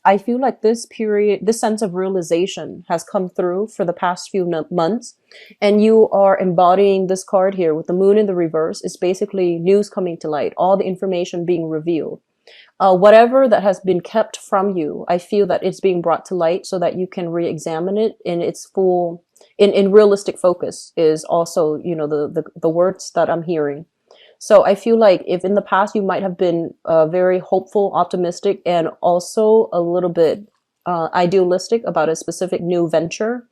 I feel like this period, this sense of realization has come through for the past few months, and you are embodying this card here with the moon in the reverse. It's basically news coming to light, all the information being revealed. Whatever that has been kept from you, I feel that it's being brought to light so that you can re-examine it in its full, in realistic focus is also, the words that I'm hearing. So I feel like if in the past you might have been very hopeful, optimistic, and also a little bit idealistic about a specific new venture,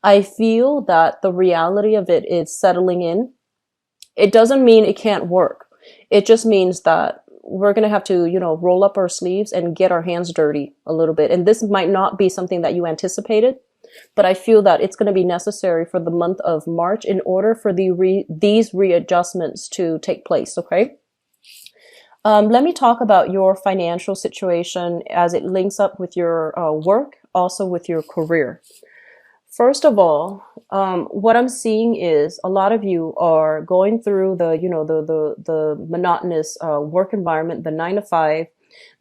I feel that the reality of it is settling in. It doesn't mean it can't work. It just means that we're going to have to, roll up our sleeves and get our hands dirty a little bit. And this might not be something that you anticipated, but I feel that it's going to be necessary for the month of March in order for these readjustments to take place. Okay. Let me talk about your financial situation as it links up with your work, also with your career. First of all, what I'm seeing is a lot of you are going through the monotonous work environment, the 9 to 5,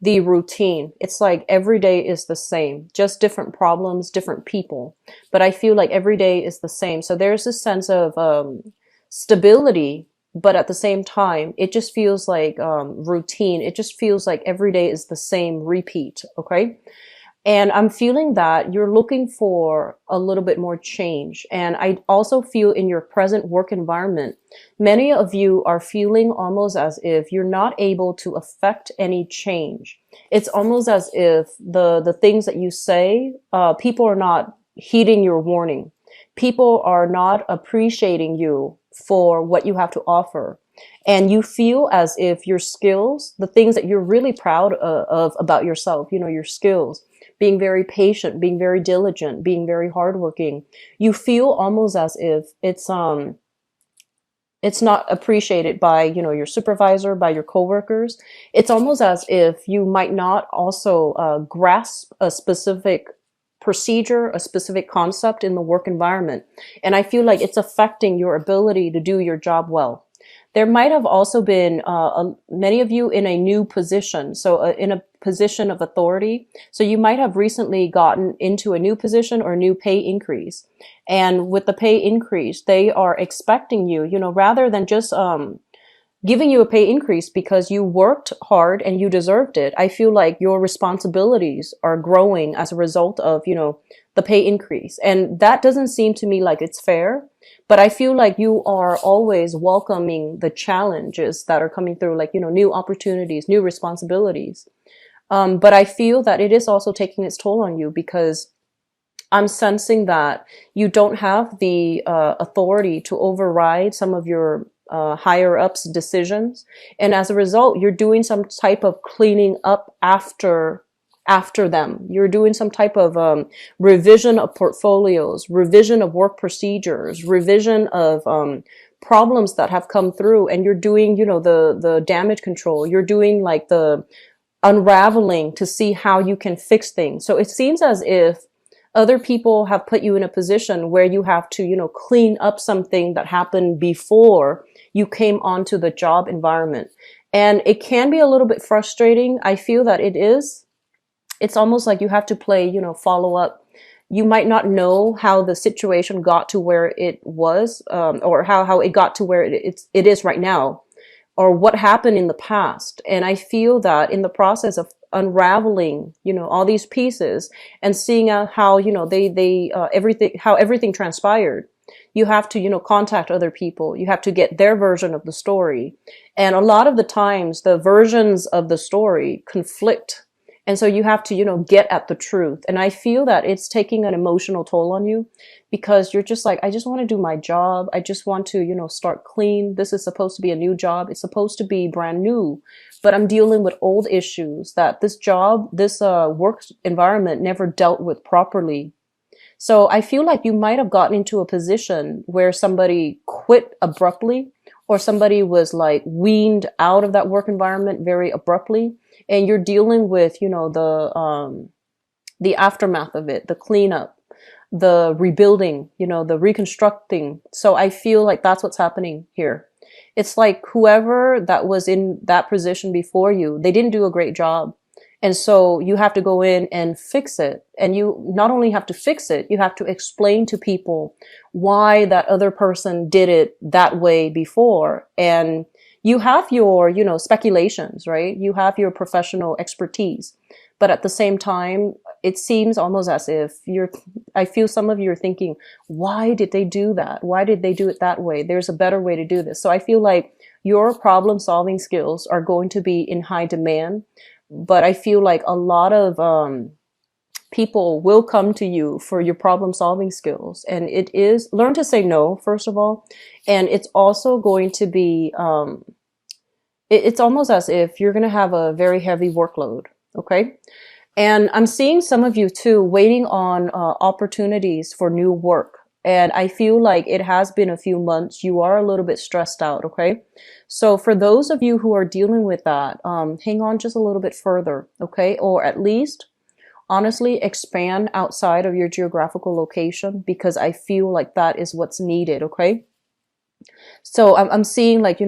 the routine. It's like every day is the same, just different problems, different people. But I feel like every day is the same. So there's this sense of stability, but at the same time, it just feels like routine. It just feels like every day is the same repeat. Okay. And I'm feeling that you're looking for a little bit more change. And I also feel in your present work environment, many of you are feeling almost as if you're not able to affect any change. It's almost as if the things that you say, people are not heeding your warning. People are not appreciating you for what you have to offer. And you feel as if your skills, the things that you're really proud of about yourself, your skills, being very patient, being very diligent, being very hardworking, you feel almost as if it's not appreciated by, your supervisor, by your coworkers. It's almost as if you might not also grasp a specific procedure, a specific concept in the work environment. And I feel like it's affecting your ability to do your job well. There might have also been many of you in a new position, so in a position of authority. So you might have recently gotten into a new position or a new pay increase. And with the pay increase, they are expecting you, rather than just giving you a pay increase because you worked hard and you deserved it. I feel like your responsibilities are growing as a result of, the pay increase. And that doesn't seem to me like it's fair, but I feel like you are always welcoming the challenges that are coming through, like, new opportunities, new responsibilities. But I feel that it is also taking its toll on you because I'm sensing that you don't have the authority to override some of your higher ups decisions. And as a result, you're doing some type of cleaning up after them. You're doing some type of revision of portfolios, revision of work procedures, revision of problems that have come through, and you're doing, the damage control. You're doing like the unraveling to see how you can fix things. So it seems as if other people have put you in a position where you have to, clean up something that happened before you came onto the job environment. And it can be a little bit frustrating. I feel that it is. It's almost like you have to play, follow up. You might not know how the situation got to where it was, or how it got to where it is right now, or what happened in the past. And I feel that in the process of unraveling, all these pieces and seeing out how, everything transpired, you have to, contact other people. You have to get their version of the story. And a lot of the times the versions of the story conflict. And so you have to, get at the truth. And I feel that it's taking an emotional toll on you because you're just like, I just want to do my job. I just want to, start clean. This is supposed to be a new job. It's supposed to be brand new, but I'm dealing with old issues that this job, this work environment never dealt with properly. So I feel like you might have gotten into a position where somebody quit abruptly, or somebody was like weaned out of that work environment very abruptly. And you're dealing with, the aftermath of it, the cleanup, the rebuilding, the reconstructing. So I feel like that's what's happening here. It's like whoever that was in that position before you, they didn't do a great job. And so you have to go in and fix it. And you not only have to fix it, you have to explain to people why that other person did it that way before. And you have your, speculations, right? You have your professional expertise. But at the same time, it seems almost as if I feel some of you are thinking, why did they do that? Why did they do it that way? There's a better way to do this. So I feel like your problem solving skills are going to be in high demand, but I feel like a lot of people will come to you for your problem solving skills. And it is learn to say no, first of all. And it's also going to be, it's almost as if you're going to have a very heavy workload. Okay. And I'm seeing some of you too waiting on opportunities for new work. And I feel like it has been a few months. You are a little bit stressed out. Okay. So for those of you who are dealing with that, hang on just a little bit further. Okay. Or at least honestly expand outside of your geographical location, because I feel like that is what's needed. Okay. So I'm seeing like,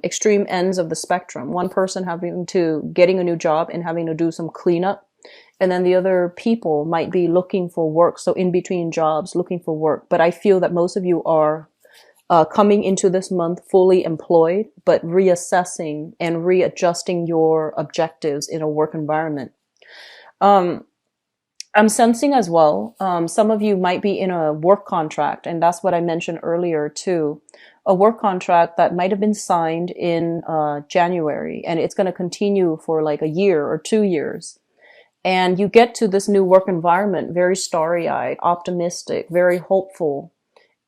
extreme ends of the spectrum. One person getting a new job and having to do some cleanup. And then the other people might be looking for work. So in between jobs, looking for work. But I feel that most of you are coming into this month fully employed, but reassessing and readjusting your objectives in a work environment. I'm sensing as well, some of you might be in a work contract, and that's what I mentioned earlier too. A work contract that might have been signed in January, and it's going to continue for like a year or 2 years. And you get to this new work environment very starry-eyed, optimistic, very hopeful.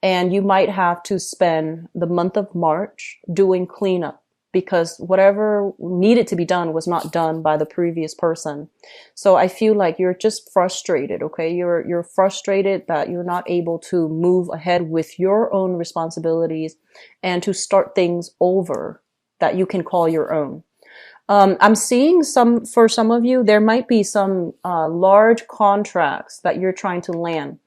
And you might have to spend the month of March doing cleanup because whatever needed to be done was not done by the previous person. So I feel like you're just frustrated, okay? You're frustrated that you're not able to move ahead with your own responsibilities and to start things over that you can call your own. I'm seeing for some of you, there might be some large contracts that you're trying to land.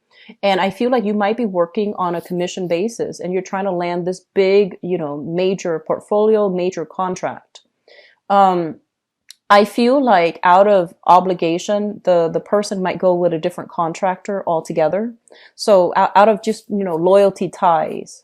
And I feel like you might be working on a commission basis and you're trying to land this big, major portfolio, major contract. I feel like out of obligation, the person might go with a different contractor altogether. So out of just, loyalty ties.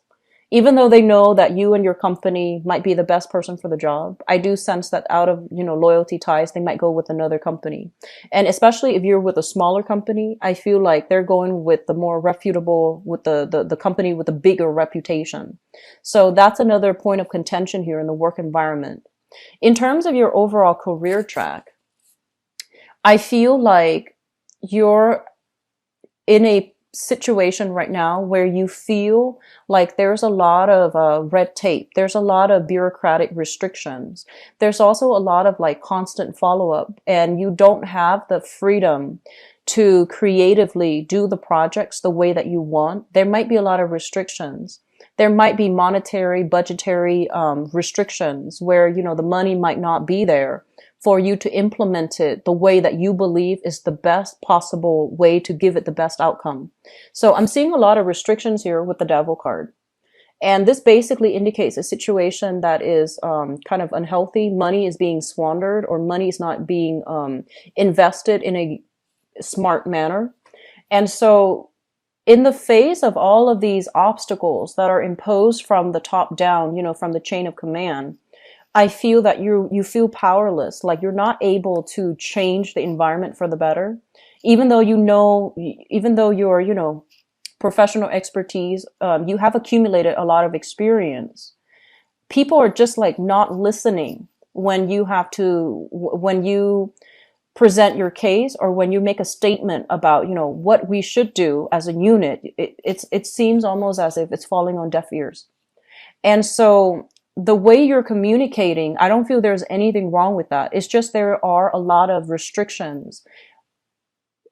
Even though they know that you and your company might be the best person for the job, I do sense that out of, loyalty ties, they might go with another company. And especially if you're with a smaller company, I feel like they're going with the more reputable, with the company with a bigger reputation. So that's another point of contention here in the work environment. In terms of your overall career track, I feel like you're in a situation right now where you feel like there's a lot of red tape. There's a lot of bureaucratic restrictions. There's also a lot of like constant follow-up, and you don't have the freedom to creatively do the projects the way that you want. There might be a lot of restrictions. There might be monetary, budgetary restrictions where, the money might not be there for you to implement it the way that you believe is the best possible way to give it the best outcome. So I'm seeing a lot of restrictions here with the Devil card. And this basically indicates a situation that is kind of unhealthy. Money is being squandered, or money is not being invested in a smart manner. And so in the face of all of these obstacles that are imposed from the top down, from the chain of command, I feel that you feel powerless, like you're not able to change the environment for the better, even though your professional expertise, you have accumulated a lot of experience. People are just like not listening when you present your case, or when you make a statement about what we should do as a unit. It seems almost as if it's falling on deaf ears. And so the way you're communicating, I don't feel there's anything wrong with that. It's just there are a lot of restrictions.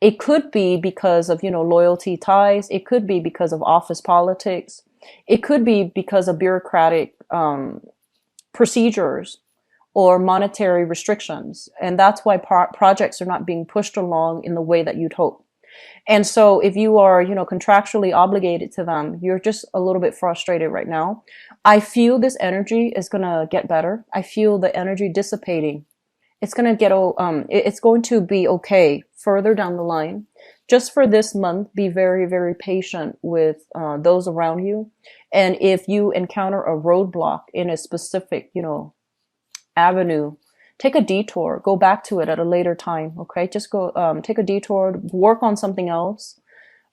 It could be because of, loyalty ties. It could be because of office politics. It could be because of bureaucratic procedures or monetary restrictions. And that's why projects are not being pushed along in the way that you'd hope. And so if you are, contractually obligated to them, you're just a little bit frustrated right now. I feel this energy is going to get better. I feel the energy dissipating. It's going to it's going to be okay further down the line. Just for this month, be very, very patient with those around you. And if you encounter a roadblock in a specific, avenue, take a detour, go back to it at a later time. Okay. Just go, take a detour, work on something else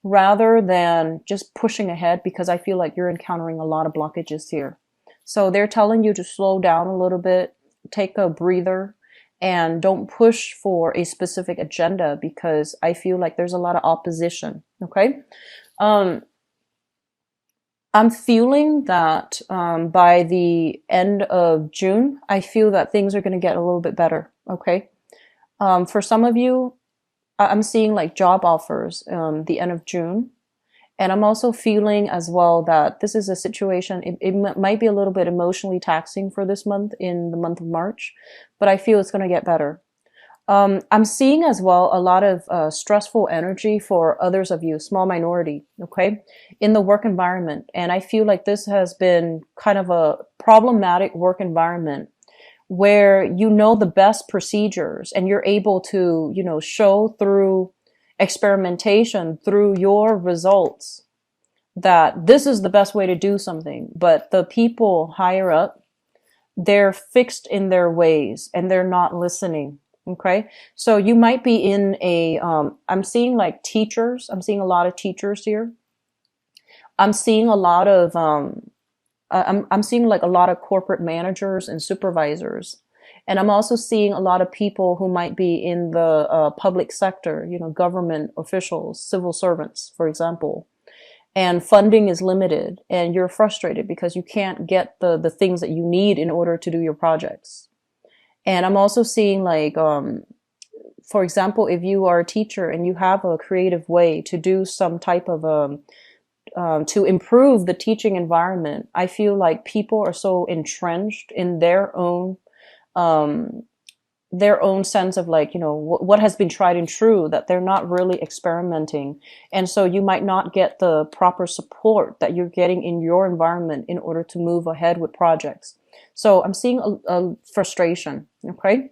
rather than just pushing ahead, because I feel like you're encountering a lot of blockages here. So they're telling you to slow down a little bit, take a breather, and don't push for a specific agenda, because I feel like there's a lot of opposition. Okay. Um, I'm feeling that by the end of June, I feel that things are going to get a little bit better. Okay. For some of you, I'm seeing like job offers the end of June. And I'm also feeling as well that this is a situation, it might be a little bit emotionally taxing for this month, in the month of March, but I feel it's going to get better. I'm seeing as well a lot of stressful energy for others of you, small minority, okay, in the work environment. And I feel like this has been kind of a problematic work environment where you know the best procedures and you're able to, show through experimentation, through your results, that this is the best way to do something. But the people higher up, they're fixed in their ways and they're not listening. Okay. So you might be in I'm seeing like teachers. I'm seeing a lot of teachers here. I'm seeing a lot of, I'm seeing like a lot of corporate managers and supervisors. And I'm also seeing a lot of people who might be in the public sector, government officials, civil servants, for example. And funding is limited and you're frustrated because you can't get the things that you need in order to do your projects. And I'm also seeing like, for example, if you are a teacher and you have a creative way to do some type of to improve the teaching environment, I feel like people are so entrenched in um, their own sense of like, what has been tried and true, that they're not really experimenting. And so you might not get the proper support that you're getting in your environment in order to move ahead with projects. So I'm seeing a frustration. Okay.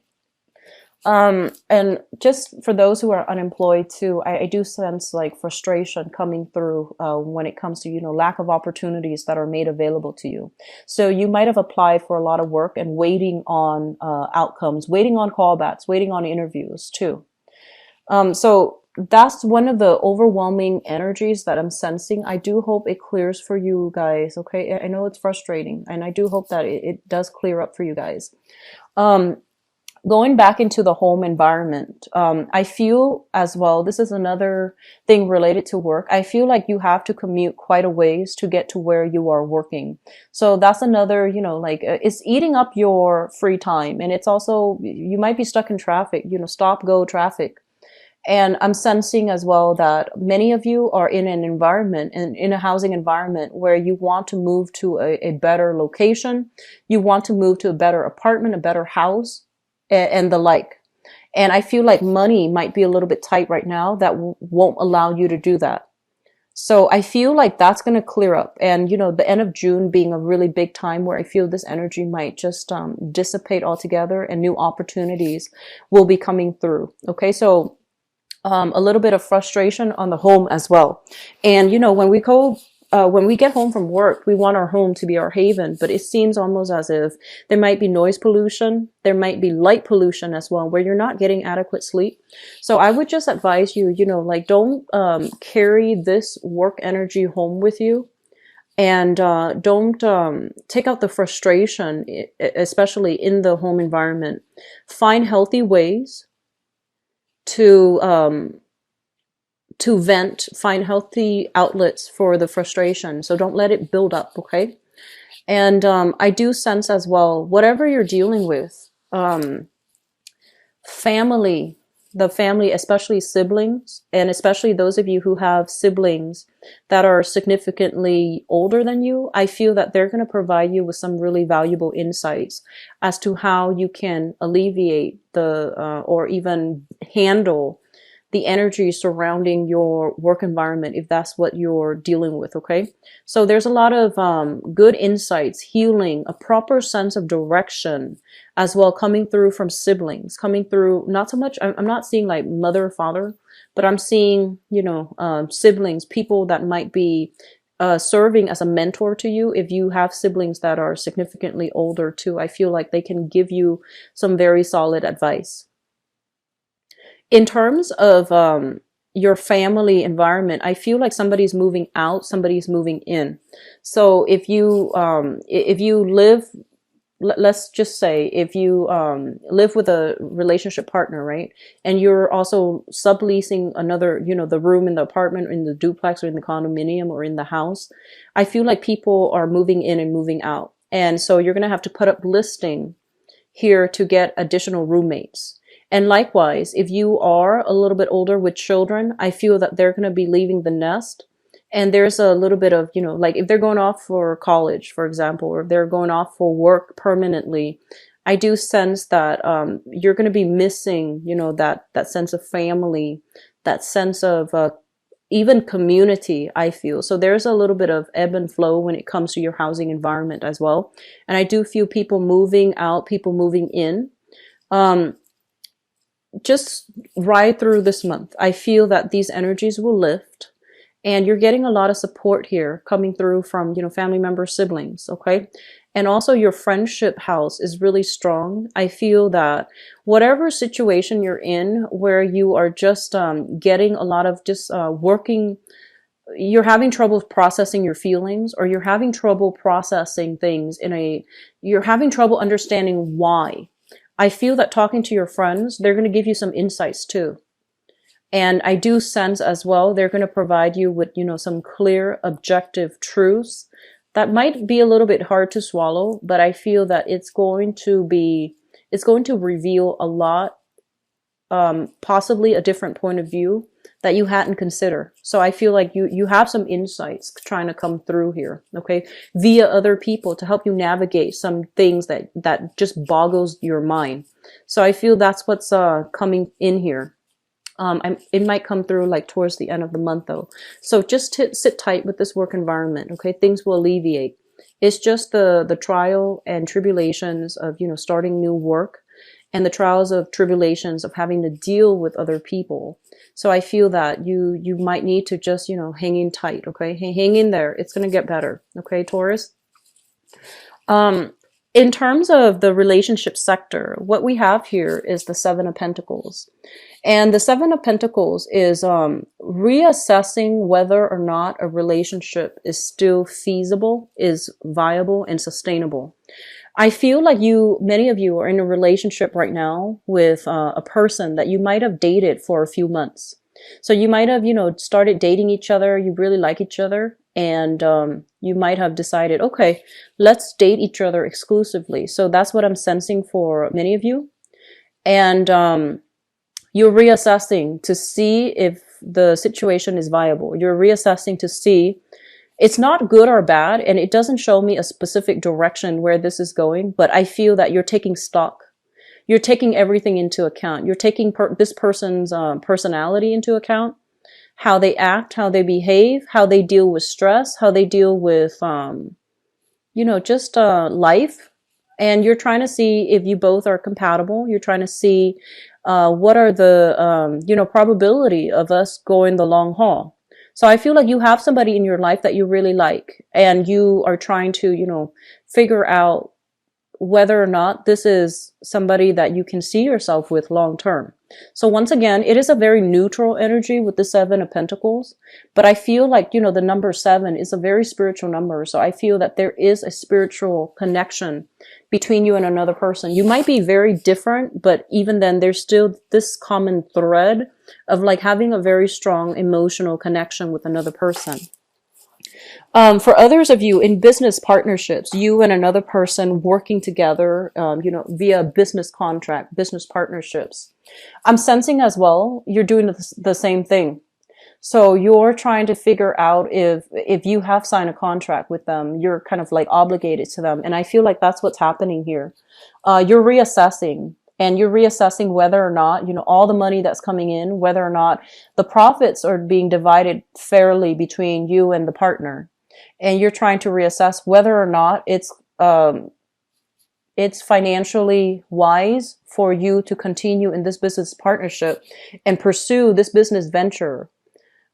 And just for those who are unemployed too, I do sense like frustration coming through when it comes to, lack of opportunities that are made available to you. So you might have applied for a lot of work and waiting on outcomes, waiting on callbacks, waiting on interviews too. So that's one of the overwhelming energies that I'm sensing. I do hope it clears for you guys. Okay. I know it's frustrating and I do hope that it does clear up for you guys. Going back into the home environment, I feel as well, this is another thing related to work. I feel like you have to commute quite a ways to get to where you are working. So that's another, it's eating up your free time. And it's also, you might be stuck in traffic, stop, go traffic. And I'm sensing as well that many of you are in an environment, in a housing environment where you want to move to a better location. You want to move to a better apartment, a better house, and the like. And I feel like money might be a little bit tight right now that won't allow you to do that. So I feel like that's going to clear up. And, the end of June being a really big time where I feel this energy might just dissipate altogether and new opportunities will be coming through. Okay, so a little bit of frustration on the home as well. And, when we get home from work, we want our home to be our haven, but it seems almost as if there might be noise pollution. There might be light pollution as well, where you're not getting adequate sleep. So I would just advise you, don't carry this work energy home with you. And don't take out the frustration, especially in the home environment. Find healthy ways to vent, find healthy outlets for the frustration. So don't let it build up, okay? And I do sense as well, whatever you're dealing with, family, the family, especially siblings, and especially those of you who have siblings that are significantly older than you, I feel that they're going to provide you with some really valuable insights as to how you can alleviate or even handle the energy surrounding your work environment if that's what you're dealing with, okay? So there's a lot of good insights, healing, a proper sense of direction as well coming through from siblings, coming through, not so much, I'm not seeing like mother or father, but I'm seeing, siblings, people that might be serving as a mentor to you. If you have siblings that are significantly older too, I feel like they can give you some very solid advice. In terms of your family environment, I feel like somebody's moving out, somebody's moving in. So if you live, let's just say if you live with a relationship partner, right? And you're also subleasing another, the room in the apartment, in the duplex or in the condominium or in the house, I feel like people are moving in and moving out. And so you're going to have to put up listing here to get additional roommates. And likewise, if you are a little bit older with children, I feel that they're going to be leaving the nest. And there's a little bit of, like if they're going off for college, for example, or if they're going off for work permanently, I do sense that you're going to be missing, that sense of family, that sense of even community, I feel. So there's a little bit of ebb and flow when it comes to your housing environment as well. And I do feel people moving out, people moving in. Just ride through this month. I feel that these energies will lift. And you're getting a lot of support here coming through from, family members, siblings, okay? And also your friendship house is really strong. I feel that whatever situation you're in where you are just getting a lot of just working, you're having trouble processing your feelings, or you're having trouble processing things you're having trouble understanding why. I feel that talking to your friends, they're going to give you some insights too. And I do sense as well, they're going to provide you with, some clear, objective truths that might be a little bit hard to swallow, but I feel that it's going to reveal a lot, possibly a different point of view that you hadn't considered. So I feel like you have some insights trying to come through here, okay, via other people to help you navigate some things that just boggles your mind. So I feel that's what's coming in here. It might come through like towards the end of the month though. So just sit tight with this work environment, okay? Things will alleviate. It's just the trial and tribulations of, starting new work, and the trials of tribulations of having to deal with other people. So I feel that you might need to just, hang in tight, okay? Hang in there. It's going to get better, okay, Taurus? In terms of the relationship sector, what we have here is the Seven of Pentacles. And the Seven of Pentacles is reassessing whether or not a relationship is still feasible, is viable, and sustainable. I feel like many of you are in a relationship right now with a person that you might have dated for a few months. So you might have, started dating each other. You really like each other. And you might have decided, okay, let's date each other exclusively. So that's what I'm sensing for many of you. And you're reassessing to see if the situation is viable. You're reassessing to see it's not good or bad, and it doesn't show me a specific direction where this is going, but I feel that you're taking stock. You're taking everything into account. You're taking this person's personality into account, how they act, how they behave, how they deal with stress, how they deal with, just life. And you're trying to see if you both are compatible. You're trying to see what are the, probability of us going the long haul. So I feel like you have somebody in your life that you really like, and you are trying to, figure out whether or not this is somebody that you can see yourself with long term. So once again, it is a very neutral energy with the Seven of Pentacles, but I feel like, the number 7 is a very spiritual number. So I feel that there is a spiritual connection between you and another person. You might be very different, but even then there's still this common thread of like having a very strong emotional connection with another person. For others of you in business partnerships, you and another person working together, via business contract, business partnerships, I'm sensing as well, you're doing the same thing. So you're trying to figure out if you have signed a contract with them, you're kind of like obligated to them. And I feel like that's what's happening here. You're reassessing and you're reassessing whether or not, you know, all the money that's coming in, whether or not the profits are being divided fairly between you and the partner. And you're trying to reassess whether or not it's financially wise for you to continue in this business partnership and pursue this business venture,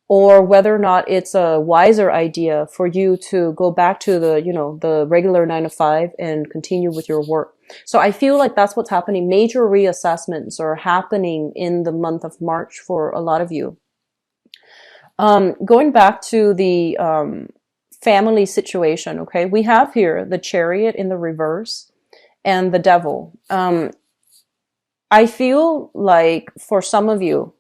or whether or not it's a wiser idea for you to go back to the, you know, the regular 9 to 5 and continue with your work. So I feel like that's what's happening. Major reassessments are happening in the month of March for a lot of you. Going back to the family situation, okay, we have here the Chariot in the reverse and the Devil. I feel like for some of you,